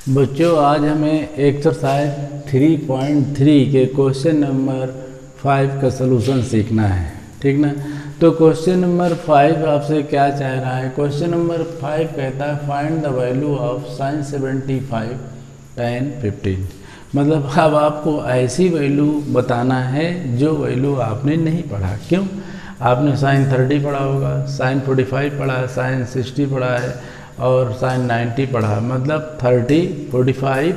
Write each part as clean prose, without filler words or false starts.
बच्चों आज हमें एक्सरसाइज 3.3 के क्वेश्चन नंबर 5 का सलूशन सीखना है, ठीक ना। तो क्वेश्चन नंबर 5 आपसे क्या चाह रहा है। क्वेश्चन नंबर 5 कहता है find the value of sin 75 tan 15। मतलब अब आपको ऐसी वैल्यू बताना है जो वैल्यू आपने नहीं पढ़ा। क्यों? आपने sin 30 पढ़ा होगा, sin 45 पढ़ा है, sin 60 पढ़ा है और sin 90 पढ़ा। मतलब 30, 45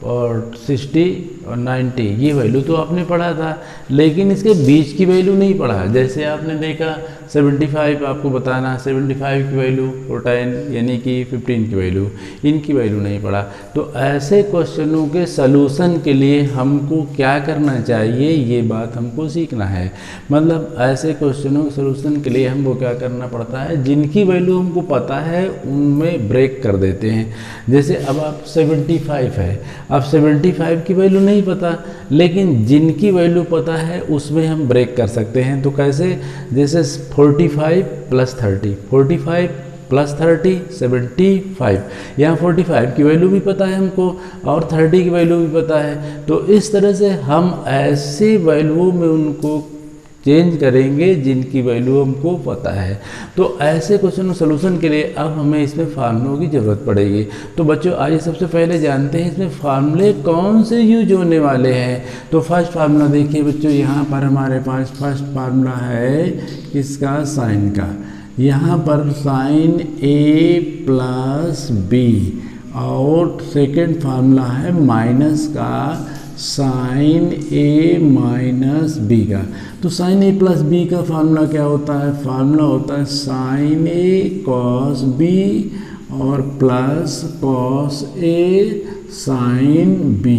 और 60 और 90 ये वैल्यू तो आपने पढ़ा था, लेकिन इसके बीच की वैल्यू नहीं पढ़ा। जैसे आपने देखा 75 आपको बताना, 75 की वैल्यू और 10 यानी कि 15 की वैल्यू, इनकी वैल्यू नहीं पढ़ा। तो ऐसे क्वेश्चनों के सलूशन के लिए हमको क्या करना चाहिए, ये बात हमको सीखना है। मतलब ऐसे क्वेश्चनों के सलूशन के लिए हमको क्या करना पड़ता है, जिनकी वैल्यू हमको पता है उनमें ब्रेक कर देते हैं। जैसे अब आप 75 है, अब 75 की वैल्यू नहीं पता, लेकिन जिनकी वैल्यू पता है उसमें हम ब्रेक कर सकते हैं। तो कैसे? जैसे 45 + 30, 45 + 30 75। यहाँ 45 की वैल्यू भी पता है हमको और 30 की वैल्यू भी पता है। तो इस तरह से हम ऐसी वैल्यू में उनको चेंज करेंगे जिनकी वैल्यू हमको पता है। तो ऐसे क्वेश्चन सलूशन के लिए अब हमें इसमें फार्मूलों की ज़रूरत पड़ेगी। तो बच्चों आइए सबसे पहले जानते हैं इसमें फार्मूले कौन से यूज होने वाले हैं। तो फर्स्ट फार्मूला देखिए बच्चों, यहाँ पर हमारे पास फर्स्ट फार्मूला है किसका, साइन का। यहाँ पर sin a + b और सेकेंड फार्मूला है माइनस का sin a - b का। तो sin a + b का फार्मूला क्या होता है? फार्मूला होता है sin a cos b और plus cos a sin b,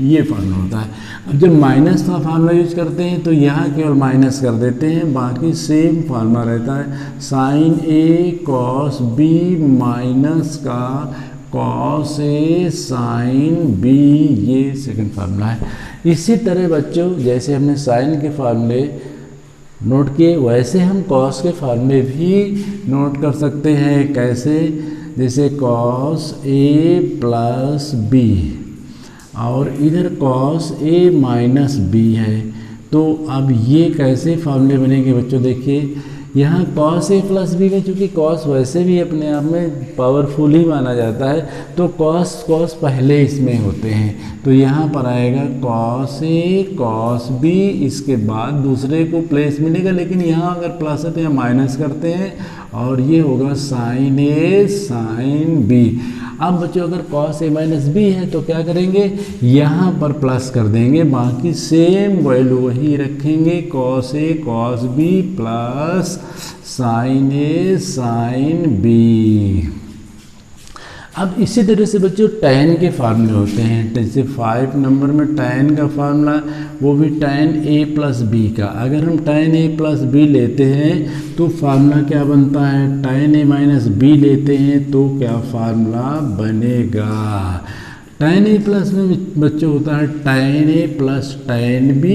ये फार्मूला होता है। अब जब माइनस का फार्मूला यूज करते हैं तो यहाँ केवल माइनस कर देते हैं, बाकी सेम फार्मूला रहता है। sin a cos b minus का cos a sin b, ये सेकंड फार्मूला है। इसी तरह बच्चों जैसे हमने साइन के फार्मूले नोट किए, वैसे हम cos के फार्मूले भी नोट कर सकते हैं। कैसे? जैसे cos a + b और इधर cos a - b है। तो अब ये कैसे फार्मूले बनेंगे बच्चों? देखिए यहाँ cos a + b में चूँकि cos वैसे भी अपने आप में पावरफुल ही माना जाता है, तो cos पहले इसमें होते हैं। तो यहाँ पर आएगा cos a cos b, इसके बाद दूसरे को प्लेस मिलेगा, लेकिन यहाँ अगर प्लस है तो यहाँ माइनस करते हैं और ये होगा sin a sin b। अब बच्चों अगर cos a - b है तो क्या करेंगे, यहाँ पर प्लस कर देंगे, बाकी सेम वैल्यू वही रखेंगे, cos a cos b plus sin a sin b। अब इसी तरह से बच्चों tan के फार्मूले होते हैं। जैसे 5 नंबर में tan का फार्मूला, वो भी tan a + b का। अगर हम tan a + b लेते हैं तो फार्मूला क्या बनता है, tan a - b लेते हैं तो क्या फार्मूला बनेगा। tan a + में बच्चों होता है tan a + tan b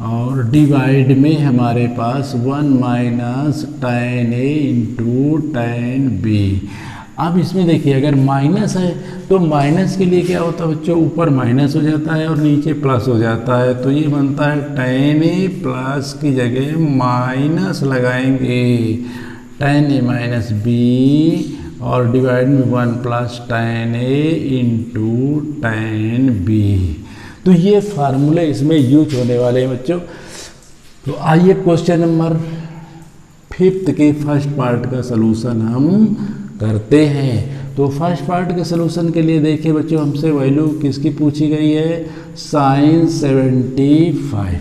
और डिवाइड में हमारे पास 1 - tan a × tan b। अब इसमें देखिए अगर माइनस है तो माइनस के लिए क्या होता है बच्चों, ऊपर माइनस हो जाता है और नीचे प्लस हो जाता है। तो ये बनता है tan a प्लस की जगह माइनस लगाएंगे, tan a - b और डिवाइड में 1 + tan a × tan b। तो ये फार्मूले इसमें यूज होने वाले हैं बच्चों। तो आइए क्वेश्चन नंबर 5 के फर्स्ट पार्ट का सलूशन हम करते हैं। तो फर्स्ट पार्ट के सलूशन के लिए देखिए बच्चों, हमसे वैल्यू किसकी पूछी गई है, sin 75।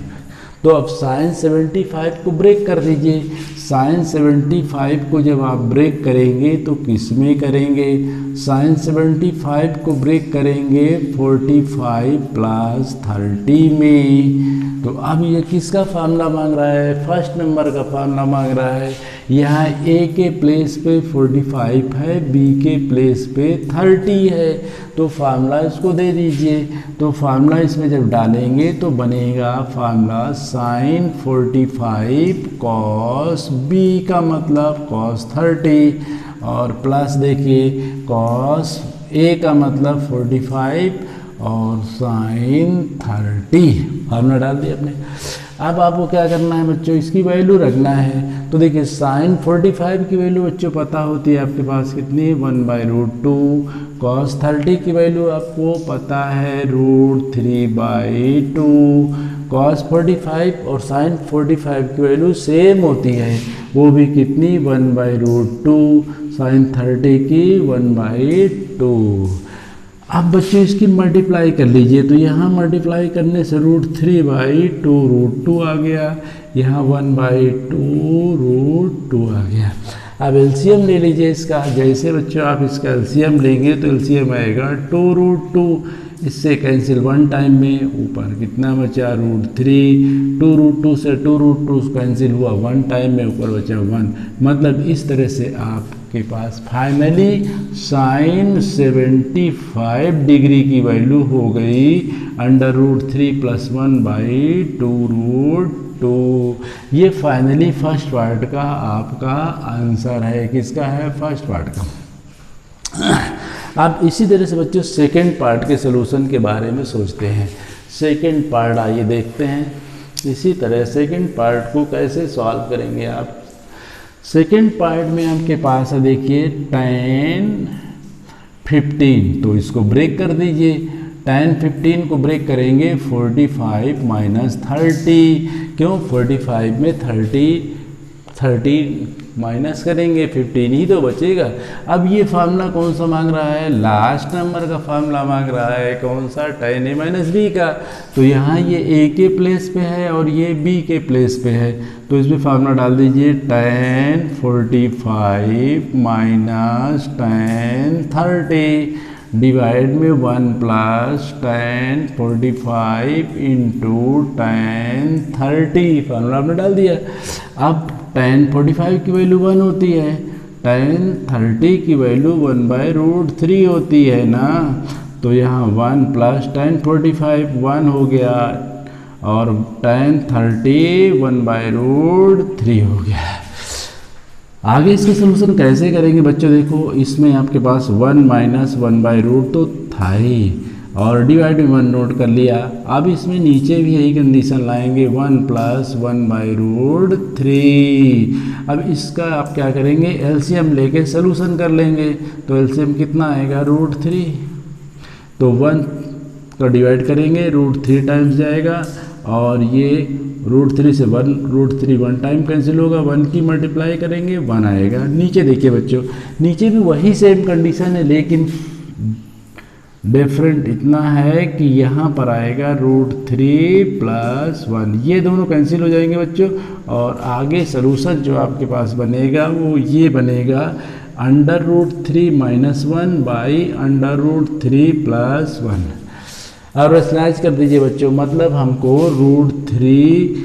तो अब sin 75 को ब्रेक कर दीजिए। sin 75 को जब आप ब्रेक करेंगे तो किस में करेंगे, sin 75 को ब्रेक करेंगे 45 + 30 में। तो अब ये किसका फार्मूला मांग रहा है, फर्स्ट नंबर का फार्मूला मांग रहा है। यहाँ a के प्लेस पे 45 है, b के प्लेस पे 30 है, तो फार्मूला इसको दे दीजिए। तो फार्मूला इसमें जब डालेंगे तो बनेगा फार्मूला sin 45 cos b का मतलब cos 30 और प्लस देखिए cos ए का मतलब 45 और साइन 30 फार्मूला डाल दिया आपने। अब आपको क्या करना है बच्चों, इसकी वैल्यू रखना है। तो देखिए साइन 45 की वैल्यू बच्चों पता होती है आपके पास कितनी, 1/√2। कॉस 30 की वैल्यू आपको पता है √3/2। कॉस 45 और साइन 45 की वैल्यू सेम होती है, वो भी कितनी, 1/√2। साइन 30 की 1/2। अब बच्चों इसकी मल्टीप्लाई कर लीजिए, तो यहाँ मल्टीप्लाई करने से √3/2 √2 आ गया, यहाँ 1/2 √2 आ गया। अब एलसीएम ले लीजिए इसका। जैसे बच्चों आप इसका एलसीएम लेंगे तो एलसीएम आएगा 2√2, इससे कैंसिल 1 टाइम में, ऊपर कितना बचा √3, 2√2 से 2√2 कैंसिल हुआ 1 टाइम में, ऊपर बचा 1। मतलब इस तरह से आपके पास फाइनली साइन 75 डिग्री की वैल्यू हो गई √3 + 1/2√2। ये फाइनली फर्स्ट पार्ट का आपका आंसर है। किसका है, फर्स्ट पार्ट का। अब इसी तरह से बच्चों सेकेंड पार्ट के सलूशन के बारे में सोचते हैं। सेकेंड पार्ट आइए देखते हैं। इसी तरह सेकेंड पार्ट को कैसे सॉल्व करेंगे आप। सेकेंड पार्ट में आपके पास है देखिए tan 15, तो इसको ब्रेक कर दीजिए। tan 15 को ब्रेक करेंगे 45 - 30। क्यों, 45 में 30 माइनस करेंगे, 15 ही तो बचेगा। अब ये फार्मूला कौन सा मांग रहा है, लास्ट नंबर का फार्मूला मांग रहा है, कौन सा, tan a - b का। तो यहाँ ये a के प्लेस पे है और ये b के प्लेस पे है, तो इसमें फार्मूला डाल दीजिए tan 45 - tan 30 डिवाइड में 1 + tan 45 × tan 30, फार्मूला आपने डाल दिया। अब tan 45 की वैल्यू 1 होती है, tan 30 की वैल्यू 1/√3 होती है ना, तो यहाँ 1 + tan 45 1 हो गया और tan 30 1/√3 हो गया। आगे इसके सलूशन कैसे करेंगे बच्चों, देखो इसमें आपके पास 1 - 1/√2 तो था ही और डिवाइड में 1 नोट कर लिया। अब इसमें नीचे भी यही कंडीशन लाएंगे, 1 + 1/√3। अब इसका आप क्या करेंगे, एलसीएम लेके सलूशन कर लेंगे। तो एलसीएम कितना आएगा, √3। तो 1 का डिवाइड करेंगे, √3 टाइम्स जाएगा और ये √3 से 1 √3 1 टाइम कैंसिल होगा, 1 की मल्टीप्लाई करेंगे 1 आएगा। नीचे देखिए बच्चों, नीचे भी वही सेम कंडीशन है, लेकिन डिफरेंट इतना है कि यहाँ पर आएगा √3 + 1, ये दोनों कैंसिल हो जाएंगे बच्चों। और आगे सलूशन जो आपके पास बनेगा वो ये बनेगा √3 - 1/√3 + 1। और स्लैश कर दीजिए बच्चों, मतलब हमको √3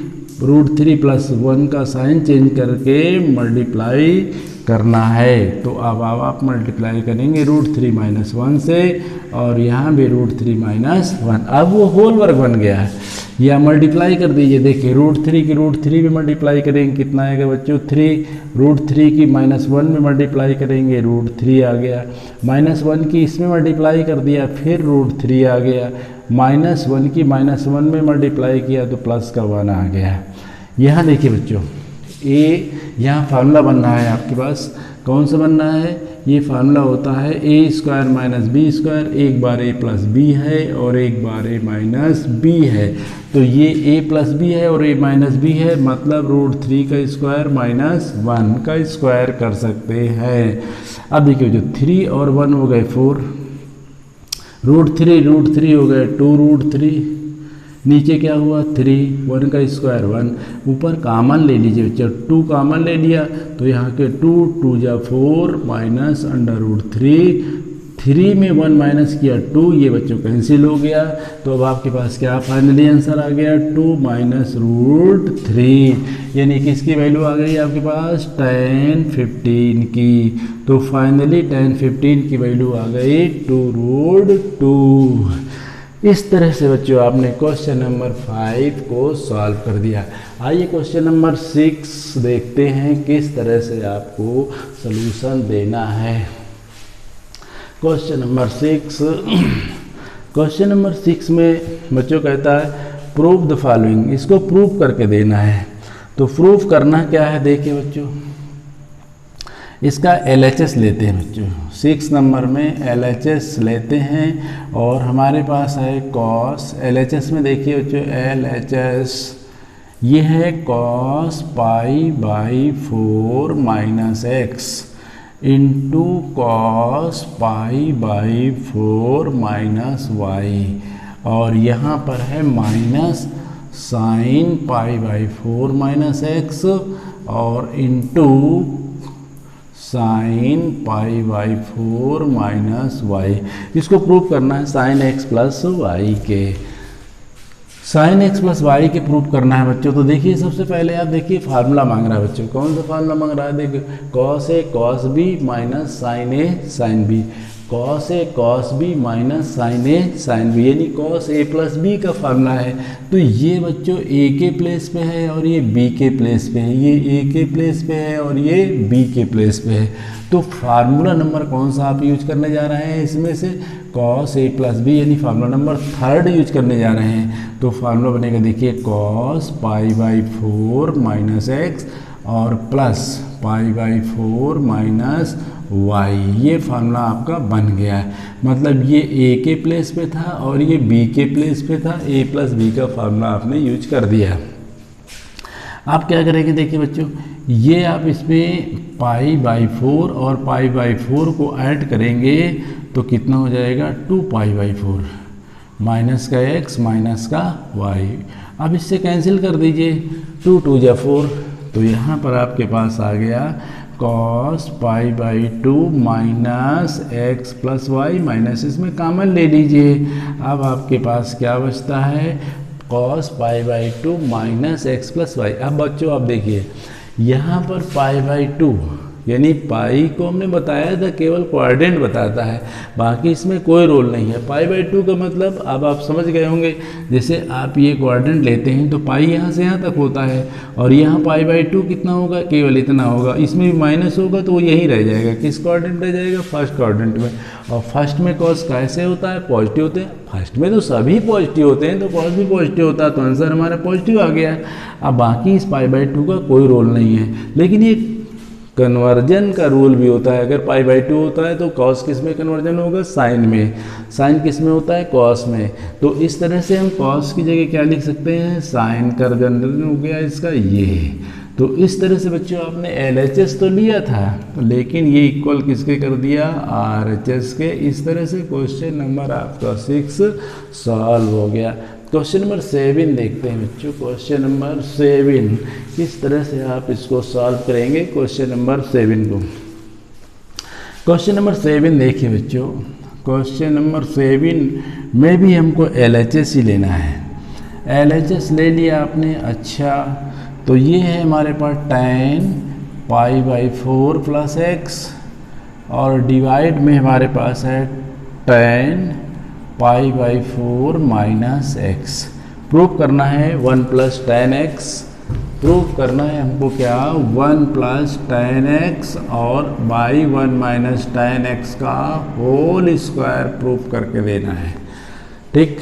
+ 1 का साइन चेंज करके मल्टीप्लाई करना है। तो अब आप मल्टीप्लाई करेंगे √3 - 1 से और यहाँ भी √3 - 1, अब वो होल वर्ग बन गया है। या मल्टीप्लाई कर दीजिए, देखिए √3 की √3 में मल्टीप्लाई करेंगे कितना आएगा बच्चों, 3। √3 की -1 में मल्टीप्लाई करेंगे √3 आ गया, -1 की इसमें मल्टीप्लाई कर दिया फिर √3 आ गया, -1 की -1 में मल्टीप्लाई किया तो प्लस का 1 आ गया। यहाँ देखिए बच्चों, ए यहाँ फार्मूला बनना है आपके पास, कौन सा बनना है, ये फार्मूला होता है a² - b², एक बार a + b है और एक बार a - b है। तो ये a + b है और a - b है, मतलब √3 का स्क्वायर -1 का स्क्वायर कर सकते हैं। अब देखिए जो 3 और 1 हो गए 4, √3 हो गए 2√3, नीचे क्या हुआ 3, 1 का स्क्वायर 1, ऊपर कामन ले लीजिए, जब 2 कामन ले लिया तो यहाँ के 2 2 जा 4 -√3, 3 में 1 माइनस किया 2, ये बच्चों कैंसिल हो गया। तो अब आपके पास क्या फाइनली आंसर आ गया 2 - √3, यानी कि इसकी वैल्यू आ गई आपके पास tan 15 की। तो फाइनली tan 15 की वैल्यू आ गई 2√2। इस तरह से बच्चों आपने क्वेश्चन नंबर 5 को सॉल्व कर दिया। आइए क्वेश्चन नंबर 6 देखते हैं किस तरह से आपको सॉल्यूशन देना है। Question number 6। क्वेश्चन नंबर 6 में बच्चों कहता है प्रूव द फॉलोइंग, इसको प्रूव करके देना है। तो प्रूव करना क्या है, देखिए बच्चों, इसका LHS लेते हैं बच्चों। 6 नंबर में LHS लेते हैं और हमारे पास है कॉस। LHS में देखिए बच्चों, LHS ये है cos pi by 4 minus x into cos pi by 4 minus y, और यहाँ पर है minus sine pi by 4 minus x और into sine pi by 4 minus y. इसको प्रूव करना है साइन एक्स प्लस वाई के। साइन एक्स प्लस वाई के प्रूव करना है बच्चों। तो देखिए सबसे पहले आप देखिए फार्मूला मांग रहा है बच्चों। कौन सा फार्मूला मांग रहा है, देखिए cos A cos B minus sign A sine B, cos A cos B minus sign A sine B, यानी कॉस ए प्लस बी का फार्मूला है। तो ये बच्चों ए के प्लेस पे है और ये बी के प्लेस पे है, ये ए के प्लेस पे है और ये बी के प्लेस पे है। तो फार्मूला नंबर कौन सा आप यूज करने जा रहे हैं, इसमें से कॉस ए प्लस बी, यानी फार्मूला नंबर 3 यूज करने जा रहे हैं। तो फार्मूला बनेगा देखिए cos pi by 4 minus x और plus pi by 4 minus y, ये फार्मूला आपका बन गया है। मतलब ये ए के प्लेस पे था और ये बी के प्लेस पे था, ए प्लस बी का फार्मूला आपने यूज कर दिया। आप क्या करेंगे, देखिए बच्चों, ये आप इसमें पाई बाई 4 और पाई बाई 4 को ऐड करेंगे तो कितना हो जाएगा 2 पाई बाई 4, माइनस का x माइनस का y। अब इससे कैंसिल कर दीजिए, 2 2 जा 4, तो यहाँ पर आपके पास आ गया cos pi by 2 minus X plus Y, minus इसमें कॉमन ले लीजिए। अब आपके पास क्या बचता है, cos pi by 2 minus X plus Y. अब बच्चों आप देखिए यहाँ पर पाई बाई 2, यानी पाई को हमने बताया था केवल कोऑर्डिनेट बताता है, बाकी इसमें कोई रोल नहीं है। पाई बाई 2 का मतलब अब आप समझ गए होंगे, जैसे आप ये कोऑर्डिनेट लेते हैं तो पाई यहाँ से यहाँ तक होता है और यहाँ पाई बाई 2 कितना होगा, केवल इतना होगा। इसमें भी माइनस होगा तो वो यहीं रह जाएगा, किस कोऑर्डिनेट रह जाएगा, फर्स्ट कोऑर्डिनेट में। और फर्स्ट में कॉस कैसे होता है, पॉजिटिव होते हैं। फर्स्ट में तो सभी पॉजिटिव होते हैं, तो कॉस भी पॉजिटिव होता है, तो आंसर हमारा पॉजिटिव आ गया है। अब बाकी इस पाई बाई 2 का कोई रोल नहीं है, लेकिन ये कन्वर्जन का रूल भी होता है। अगर पाई बाई 2 होता है तो कॉस किस में कन्वर्जन होगा, साइन में। साइन किस में होता है, कॉस में। तो इस तरह से हम कॉस की जगह क्या लिख सकते हैं, साइन कन्वर्जन हो गया इसका ये। तो इस तरह से बच्चों आपने LHS तो लिया था, लेकिन ये इक्वल किसके कर दिया, RHS के। इस तरह से क्वेश्चन नंबर आपका 6 सॉल्व हो गया। क्वेश्चन नंबर 7 देखते हैं बच्चों। क्वेश्चन नंबर 7 किस तरह से आप इसको सॉल्व करेंगे, क्वेश्चन नंबर 7 को। क्वेश्चन नंबर 7 देखिए बच्चों, क्वेश्चन नंबर 7 में भी हमको LHS ही लेना है। LHS ले लिया आपने, अच्छा तो ये है हमारे पास tan pi by 4 plus x और डिवाइड में हमारे पास है tan pi by 4 minus x. Prove करना है 1 प्लस tan x, प्रूव करना है हमको क्या, 1 प्लस tan x और बाई 1 माइनस tan x का होल स्क्वायर प्रूव करके देना है। ठीक,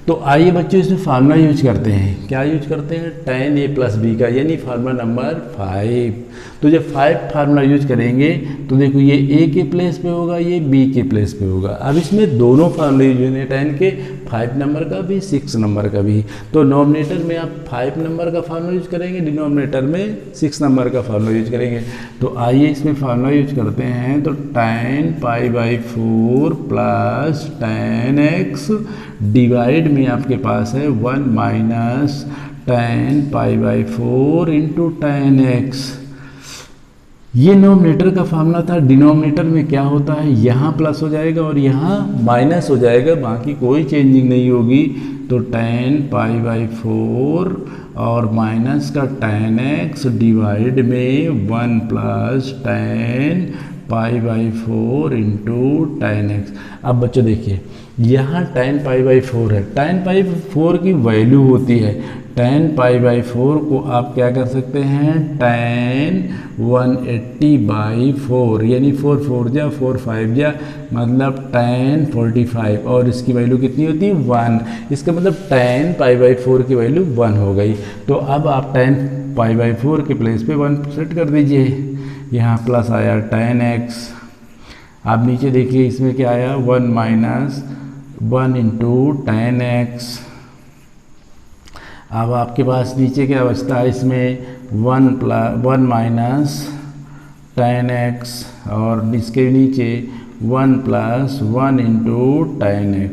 तो आइए बच्चों इसमें फार्मूला यूज करते हैं। क्या यूज करते हैं, tan a प्लस बी का, यानी फार्मूला नंबर 5। तो जब 5 फार्मूला यूज करेंगे तो देखो ये a के प्लेस पे होगा, ये b के प्लेस पे होगा। अब इसमें दोनों फार्मूले यूज होंगे, tan के 5 नंबर का भी 6 नंबर का भी। तो नॉमिनेटर में आप 5 नंबर का फार्मूला यूज करेंगे, डिनोमिनेटर में 6 नंबर का फार्मूला यूज करेंगे। तो आइए इसमें फार्मूला यूज करते हैं। तो tan pi by 4 plus tan x divide में आपके पास है 1 minus tan pi by 4 into tan x। ये नॉमिनेटर का फार्मूला था। डिनोमिनेटर में क्या होता है, यहाँ प्लस हो जाएगा और यहाँ माइनस हो जाएगा, बाकी कोई चेंजिंग नहीं होगी। तो tan पाई बाई 4 और माइनस का tan x डिवाइड में 1 plus tan pi by 4 into tan x। अब बच्चों देखिए यहाँ tan पाई बाई 4 है, tan पाई 4 की वैल्यू होती है tan पाई बाई 4 को आप क्या कर सकते हैं tan 180 बाई 4 यानी 4 4 जा 4 5 जा मतलब tan 45 और इसकी वैल्यू कितनी होती है 1। इसका मतलब tan पाई बाई 4 की वैल्यू 1 हो गई। तो अब आप tan पाई बाई 4 के प्लेस पे 1 सेट कर दीजिए। यहाँ प्लस आया tan x। आप नीचे देखिए इसमें क्या आया 1 माइनस 1 इंटू tan x। अब आपके पास नीचे क्या बचता है इसमें 1 माइनस tan x और इसके नीचे 1 प्लस 1 इंटू tan x।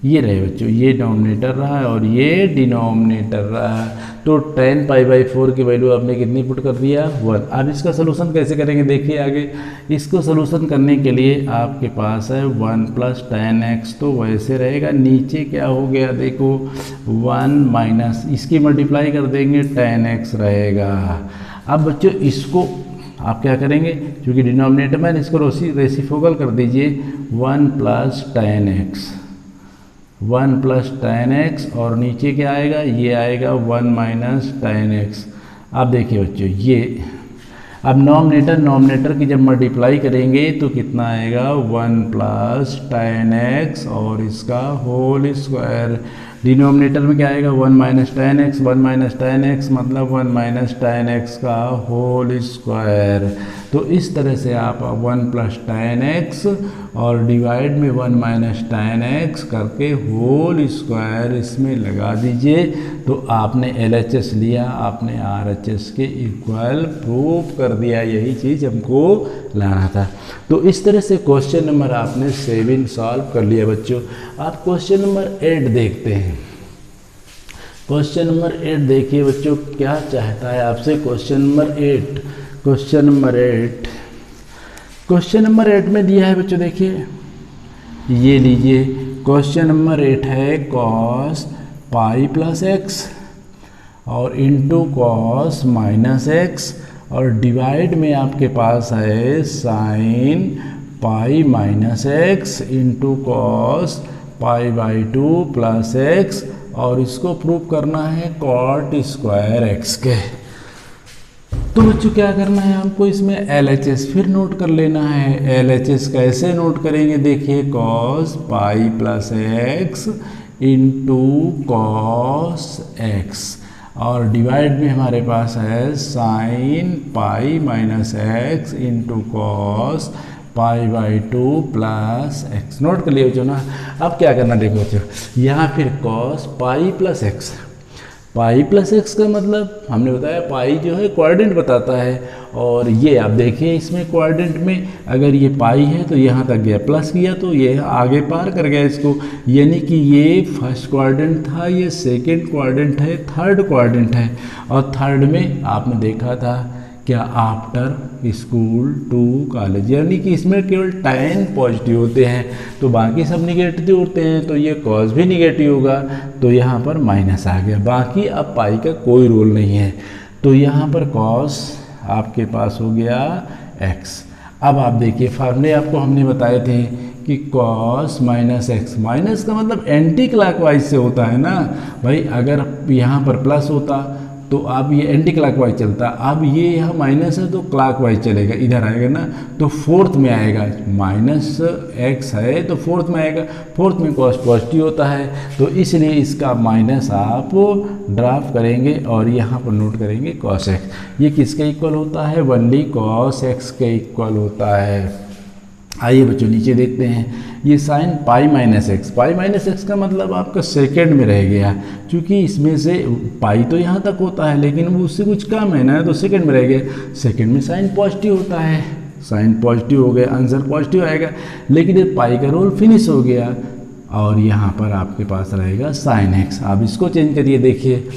ये रहे बच्चों, ये डिनोमिनेटर रहा है और ये डिनोमिनेटर रहा है। तो tan पाई बाई 4 की वैल्यू आपने कितनी पुट कर दिया 1। अब इसका सोल्यूशन कैसे करेंगे देखिए आगे। इसको सोल्यूशन करने के लिए आपके पास है 1 प्लस tan x, तो वैसे रहेगा। नीचे क्या हो गया देखो 1 माइनस इसकी मल्टीप्लाई कर देंगे tan x रहेगा। अब बच्चों इसको आप क्या करेंगे, क्योंकि डिनोमिनेटर में इसको रेसिप्रोकल कर दीजिए 1 plus tan x 1 plus tan x और नीचे क्या आएगा ये आएगा 1 माइनस tan x। अब देखिए बच्चों ये अब नॉमिनेटर की जब मल्टीप्लाई करेंगे तो कितना आएगा 1 प्लस tan x और इसका होल स्क्वायर। डिनोमिनेटर में क्या आएगा 1 minus tan x 1 minus tan x मतलब 1 माइनस tan x का होल स्क्वायर। तो इस तरह से आप 1 प्लस tan x और डिवाइड में 1 माइनस tan x करके होल स्क्वायर इसमें लगा दीजिए। तो आपने LHS लिया, आपने RHS के इक्वल प्रूव कर दिया। यही चीज़ हमको लाना था। तो इस तरह से क्वेश्चन नंबर आपने 7 सॉल्व कर लिया बच्चों। आप क्वेश्चन नंबर 8 देखते हैं। क्वेश्चन नंबर 8 देखिए बच्चों क्या चाहता है आपसे। क्वेश्चन नंबर 8 में दिया है बच्चों देखिए, ये लीजिए क्वेश्चन नंबर 8 है cos पाई प्लस एक्स और इंटू कॉस माइनस एक्स और डिवाइड में आपके पास है sine pi minus x into cos pi by 2 plus x और इसको प्रूव करना है कॉट स्क्वायर एक्स के। तो बच्चों क्या करना है हमको इसमें LHS फिर नोट कर लेना है। LHS कैसे नोट करेंगे देखिए cos pi plus x into cos x और डिवाइड में हमारे पास है sine pi minus x into cos pi by 2 plus x. Note कर लिया बच्चों ना। अब क्या करना देखो बच्चों, यहाँ फिर cos pi plus x, pi plus x का मतलब हमने बताया पाई जो है कोऑर्डिनेट बताता है और ये आप देखिए इसमें कोऑर्डिनेट में अगर ये पाई है तो यहाँ तक गया, प्लस किया तो ये आगे पार कर गया इसको, यानी कि ये फर्स्ट कोऑर्डिनेट था, ये सेकंड कोऑर्डिनेट है, थर्ड कोऑर्डिनेट है। और थर्ड में आपने देखा था क्या आफ्टर स्कूल टू कॉलेज, यानी कि इसमें केवल tan पॉजिटिव होते हैं तो बाकी सब निगेटिव होते हैं, तो ये कॉस भी निगेटिव होगा तो यहाँ पर माइनस आ गया। बाकी अब पाई का कोई रोल नहीं है तो यहाँ पर कॉस आपके पास हो गया x। अब आप देखिए फार्मूले आपको हमने बताए थे कि कॉस माइनस एक्स, माइनस का मतलब एंटी क्लॉकवाइज से होता है ना भाई। अगर यहाँ पर प्लस होता तो अब ये एंटी क्लॉकवाइज चलता, अब ये यहाँ माइनस है तो क्लॉकवाइज चलेगा, इधर आएगा ना तो फोर्थ में आएगा। माइनस एक्स है तो फोर्थ में आएगा, फोर्थ में कॉस पॉजिटिव होता है तो इसलिए इसका माइनस आप ड्रॉप करेंगे और यहाँ पर नोट करेंगे कॉस एक्स। ये किसके इक्वल होता है, ओनली कॉस एक्स के इक्वल होता है। आइए बच्चों नीचे देखते हैं, ये sine pi minus x, pi minus x का मतलब आपका सेकंड में रह गया, क्योंकि इसमें से पाई तो यहाँ तक होता है लेकिन वो उससे कुछ कम है ना तो सेकंड में रह गया। सेकंड में साइन पॉजिटिव होता है, साइन पॉजिटिव हो गया, आंसर पॉजिटिव आएगा, लेकिन ये पाई का रोल फिनिश हो गया और यहाँ पर आपके पास रहेगा साइन एक्स। आप इसको चेंज करिए, देखिए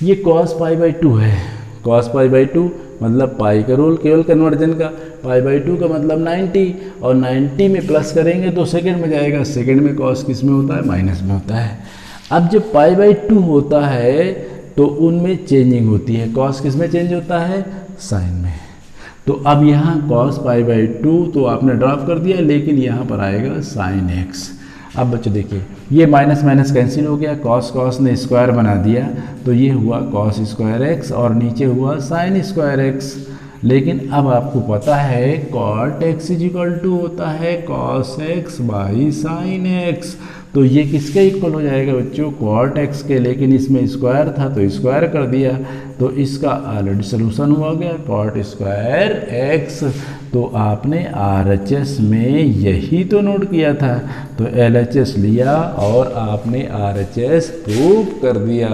ये कॉस पाई बाई 2 है, कॉस पाई बाई 2 मतलब पाई का रोल केवल कन्वर्जन का, पाई बाई 2 का मतलब 90 और 90 में प्लस करेंगे तो सेकंड में जाएगा, सेकंड में कॉस किस में होता है, माइनस में होता है। अब जब पाई बाई 2 होता है तो उनमें चेंजिंग होती है, कॉस किस में चेंज होता है, साइन में। तो अब यहाँ cos π/2 तो आपने ड्रॉप कर दिया, लेकिन यहाँ पर आएगा sin x। अब बच्चों देखिए ये माइनस माइनस कैंसिल हो गया, cos cos ने स्क्वायर बना दिया, तो ये हुआ cos स्क्वायर x और नीचे हुआ sin स्क्वायर x। लेकिन अब आपको पता है cot x इक्वल टू होता है cos x by sin x, तो ये किसके इक्वल हो जाएगा बच्चों, cot x के, लेकिन इसमें स्क्वायर था तो स्क्वायर कर दिया, तो इसका ऑलरेडी सोल्यूशन हुआ गया cot स्क्वायर x। तो आपने RHS में यही तो नोट किया था, तो LHS लिया और आपने RHS प्रूव कर दिया।